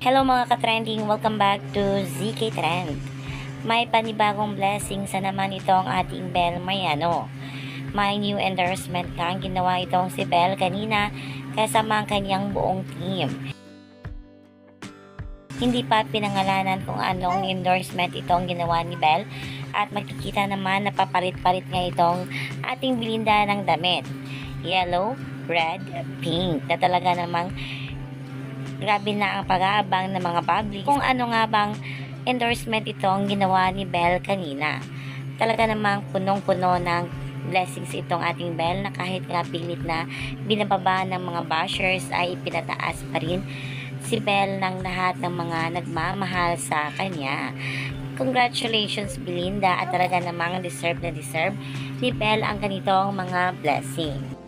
Hello mga ka-trending, welcome back to ZK Trend. May panibagong blessing sa naman itong ating Belle Mariano. May new endorsement nga ang ginawa itong si Belle kanina kasama ang kanyang buong team. Hindi pa pinangalanan kung anong endorsement itong ginawa ni Belle at makikita naman na papalit-palit nga itong ating Belinda ng damit. Yellow, red, pink na talaga namang grabe na ang pag-aabang ng mga public kung ano nga bang endorsement ito ang ginawa ni Belle kanina. Talaga namang punong-puno ng blessings itong ating Belle na kahit nga pilit na binababa ng mga bashers ay ipinataas pa rin si Belle ng lahat ng mga nagmamahal sa kanya. Congratulations Belinda, at talaga namang deserve na deserve ni Belle ang ganitong mga blessing.